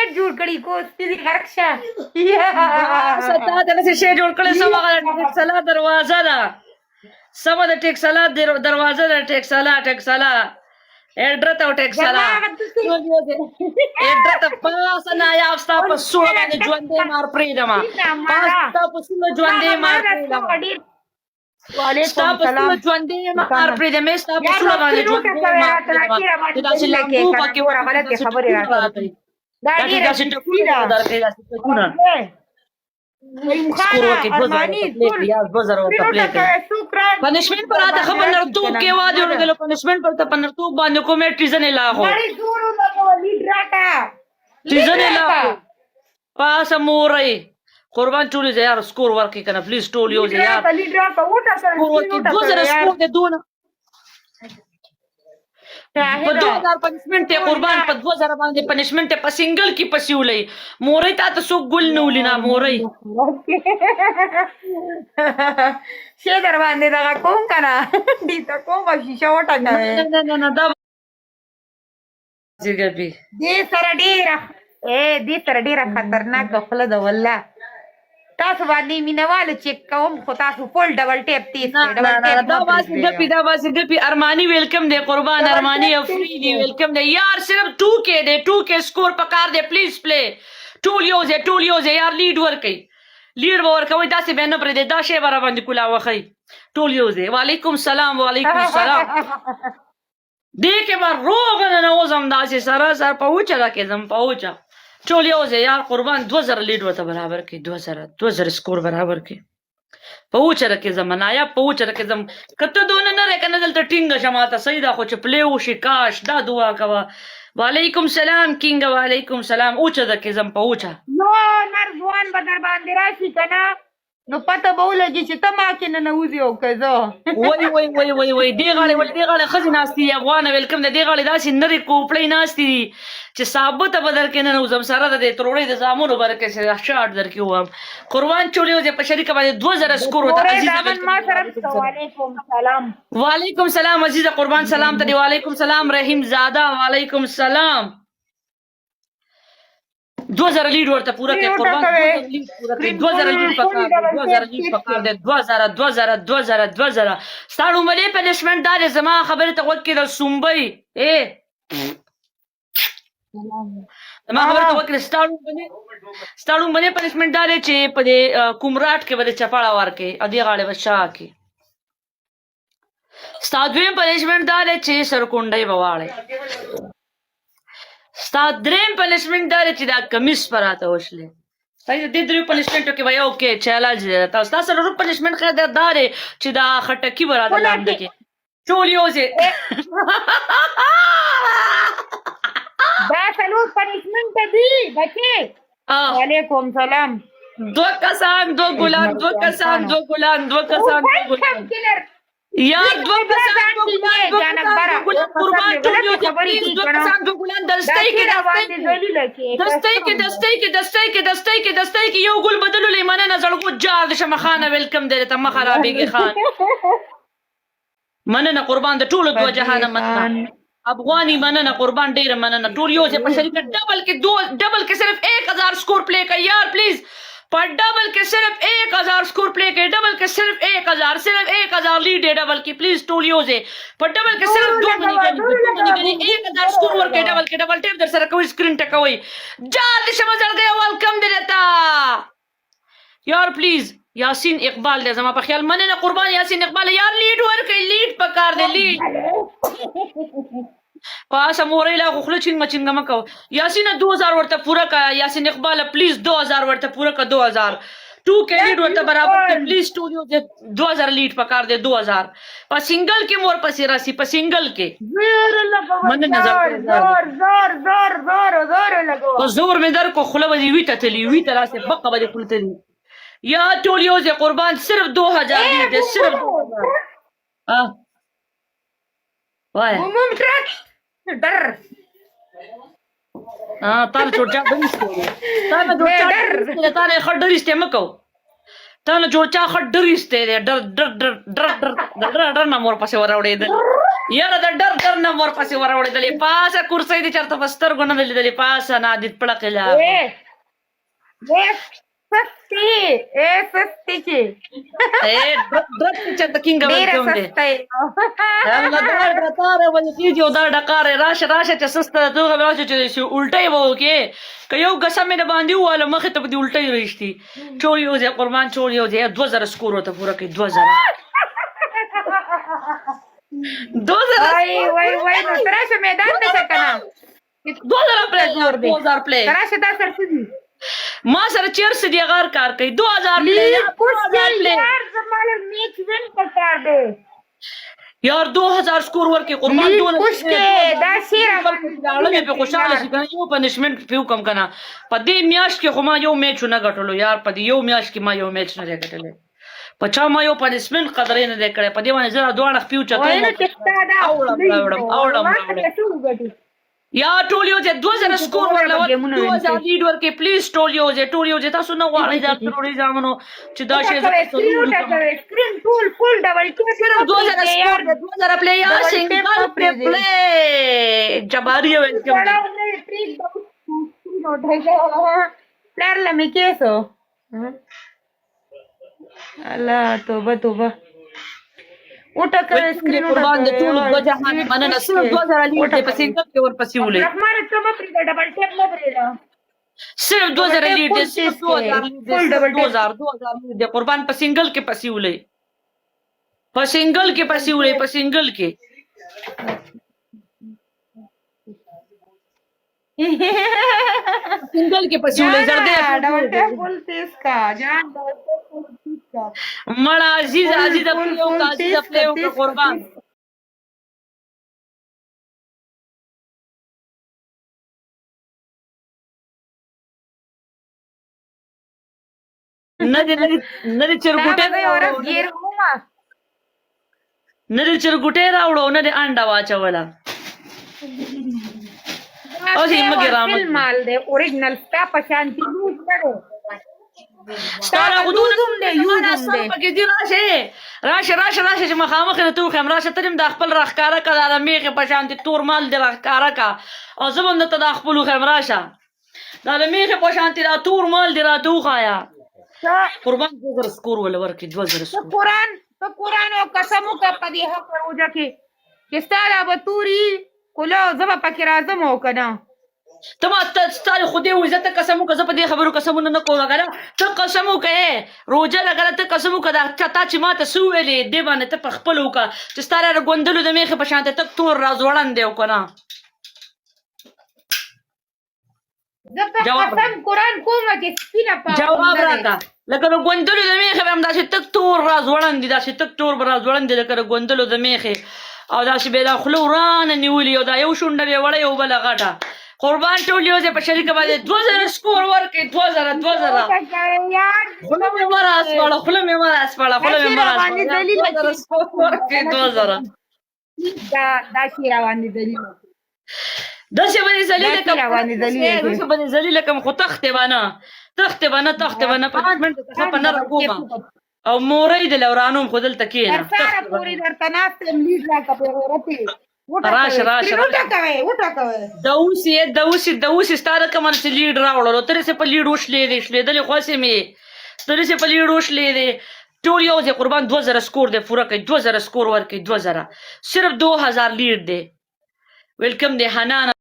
شیټ جوړ کړی کو سپیری غرقشه ستا دغسې شی جوړ کړی سم هغه ټیکسلا دروازه ده سمه د ټیکسلا دروازه ده ټیکسلا ایډرت او ټیکسلا ایډرت پاسه نایاب ستا په سوړه باندې ژوندی مار پرېږدم ستا په سوړه ژوندی مار پرېږدم ستا په سوړه ژوندی مار پرېږدم ستا په سوړه باندې ژوندی مار پرېږدم چې داسې لامبو پکې غلطې خبرې راکړي دا ډېره ټکونه درکوي داسې ټکونه پنشمنٹ پر آتا خبر نرتوب کے وعدے ہونے دلو پنشمنٹ پر تا پنرتوب باندے کو میں ٹیزن لاغو ٹیزن لاغو پاسا مور رئی قربان چولی زی یار سکور ورکی کنا پلیز ٹولیو زی یار سکور ورکی 2000 سکور دے دونا په 2000 پنشمنٹ ته قربان په 2000 باندې پنشمنٹ ته په سنگل کې پسیولې مورې تا ته څوک ګل نه ولینا مورې شه در باندې دا کوم کنه دې ته کوم شیشه وټنګه نه دا زیګبي دې سره ډیره خطرناک خپل د والله تاسو باندې مینواله چیک کوم خو تاسو فول ډبل ټیپ تیز دا باسي ګپي ارمانی ویلکم دی قربان ارمانی افریدی ویلکم دی یار صرف 2K دی 2K سکور پکار دی پلیز پلی ټول یوزه یار لیډ ورکي لیډ ورکوي داسې به نه پرې دی دا شی برا باندې کولا وخی ټول یوزه وعلیکم السلام دې کې ما روغ نه وزم داسې سره پوچا راکې زم پوچا ټول یوزه یار قربان 2000 لیډ ورته برابر کی 2000 سکور برابر کی پوچا راکې زم نایا پوچا راکې زم کته دونه نه رکنه دلته ټینګ شماته سیدا خو چې پلی وشي کاش دا دعا کوا وعلیکم سلام کینګ وعلیکم سلام اوچا راکې زم پوچا نو نرځوان به در باندې راشي کنه نو پته به ولګي چې ته ما کې نه نوځي او که زه وای دې غاړې ښځې ناستې دي افغانه ویلکم د دې غاړې داسې نرې کوپړۍ ناستې دي چې ثابته به در کې نه نوځم سره د دې تروړۍ د زامنو بر کې شاټ در کې وم قربان چولې وځې په شریکه باندې 2000 سکور وته وعلیکم سلام عزیزه قربان سلام ته دی وعلیکم سلام رحیم زاده وعلیکم سلام 2000 لیډ ورته پورا کې قربان 2000 لیډ پکار دے 2000 ستانو ملي پنشمنٹ دار زما خبره ته وکړه د سومبئی زما خبره ته وکړه ستانو ملي پنشمنٹ دار چې په کومراټ کې بده چپاړه ورکې ادي غاړه وشا کې ستادویم پنشمنٹ دار چې سرکونډي بواړي ستا دریم پنشمنٹ دا چې دا کمیس پر راته وشلې ستا دې درې پنشمنټو کې وایو اوکې چیلنج دی تاسو سره پنشمنٹ خیر دا چې دا خټکی به راته لاندې کې ټول یوځې دا څلور پنشمنٹ دی بچي وعلیکم سلام دو کسان دو ګلان یار دو کسان قربان ټول یو دو کسان دو ګلان دستای کې یو ګل بدلو لیمانه نظر کو جار د شمخانه ویلکم دې ته مخرابېږي خان مننه قربان د ټولو دو جهان مننه افغانی مننه قربان ډیر مننه ټول یو چې په شریک ډبل کې صرف 1000 سکور پلی کوي یار پلیز پر ڈبل کے صرف 1000 سکور پلے کے ڈبل کے صرف 1000 لیڈ ہے ڈبل کی پلیز ٹولیوز ہے پر ڈبل کے صرف 2 منی 1000 سکور ور کے ڈبل ٹیپ در سره کوئی سکرین ټکوي جال شمه ځل گیا ویلکم دیتا یار پلیز یاسین اقبال دې زما په خیال مننه قربان یاسین اقبال یار لیډ ور کوي لیډ پکار دے لیډ پاسه مورې لا خو چنګ مکو یاسین 2000 ورته پورا کا یاسین اقبال پلیز 2000 ورته پورا کا 2000 2K لیډ ورته برابر ته پلیز ټولیو 2000 لیډ پکار دے 2000 په سنگل کې مور پسې راسي په سنگل کې زور مې در کو خله وځي وی ته راسه بقه باندې کولتلی یا ټولیو قربان صرف 2000 لیډ صرف 2000 وای ډر تاله چوچا خډریسته مکو تاله چوچا خډریسته ډر نه مور پسې وراوړې یاره د ډر نه ورپسې وراوړېدلې پاسه کرسۍ دې چېرته په سترګو نه ده لیدلې پاسه نادید پړقې لا سستي چې ډر چې چېرته کینګه ډېره ورکوم دی سسته الله دا ډکاره ولې کېږي او دا ډکاره راشه چې سسته ده ته راشه چې الټۍ به وکړې که یو ګسه مې نه باندې وواله مخې ته به دې الټۍ راشتي چور یو ځای قربان چور یو ځای 2000 سکور ورته پوره کړي 2000 وای نو تراشه میدان ته څه کنه 2000 پلی 2000 پلی تراشه دا سرسدي ما سره چیرس دی غار کار کوي 2000 پلی یار زمال میچ وین پکار دے یار 2000 سکور ورکې قربان لیگ خوش کې دا شیره مې په خوشاله شي کنه یو پنشمنت پیو کم کنه په دې میاش کې خو ما یو میچ نه غټلو یار په دې یو میاش کې ما یو میچ نه غټلې په چا ما یو پنشمنت قدرې نه کړې په دې باندې زړه دوه پیو چته اوړم یا ټول یو ځای 2000 سکور ورکړه 2000 لیډ ورکې پلیز ټول یو ځای تاسو نه غواړئ دا تروریزمونو چې دا شی سکرین ټول فول ډبل 2000 سکور 2000 پلی یا سنگل پلی جباری ویلکم پلار لمی کیسو الله توبه وټکه سکرین قربان د ټول وجهان مننه صرف 2000 لیډ په سنگل کې ورپسې ولې رحمان ته په ډبل ټیپ نه پرېدا صرف 2000 لیډ صرف 2000 لیډ قربان په سنگل کې پسې ولې په سنگل کې سنگل کې پسې ولې زردې ډبل ټیپ فل تیز کا جان ډبل ټیپ فل تیز کا مړه عزیز خپلو کا قربان نه دې چرګوټې راوړو نه دې انډا واچوله او دې مګي رامل مال دې اوریجنل ستا په شانتي یوز کړو ستاره غدودم دې یوزم دې دې راشه چې مخامخ ته توخم راشه ترم د خپل راخکارا کړه میخه په شانتي تور مال دې راخکارا کا او زبم ته د خپل خم راشه دا میخه په شانتي را تور مال دې را توخایا قربان 2000 سکور ول ورکې 2000 سکور قرآن او قسمو کا پدې حق وروجه کې چې ستاره بتوري کله زما پکې راځم او کنه ته ما ستاره خو دې وځه ته قسمو کا زه په دې خبرو قسمونه نه کوم غره ته قسمو کې روزه لګره ته قسمو کا دا چې ما ته سو ویلې دې باندې ته خپلو کا چې ستاره غوندلو د میخه په شانته تک تور راز وړاندې او کنه جواب قرآن کومه کې سپینه پا جواب راکا لکه غوندلو د میخه هم داسې تک تور راز وړاندې داسې تک تور راز وړاندې لکه غوندلو د میخه او داسې به دا خلو ورانه نیولې او دا یو شونډه به وړې او بل غټه قربان ټول یو ځای په شریکه باندې 2000 سکور ورکې 2000 خله مې مراس پړه سکور ورکې 2000 دا شي روان دي دلیل داسې باندې ذلیل کوم خو تخته باندې پنځمنټ ته په نه راکوما او مورې د لورانوم خودل تکینه سره پوری درته ناست لیز لا کپه ورته راشه دوسی ستاره کوم چې لیډ راوړلو ترې څه په لیډ وشلې دلې خواسې می ترې څه په لیډ وشلې دي ټول یو ځای قربان 2000 سکور دې پوره کړي 2000 سکور ورکړي 2000 صرف 2000 لیډ دې ویلکم دې حنان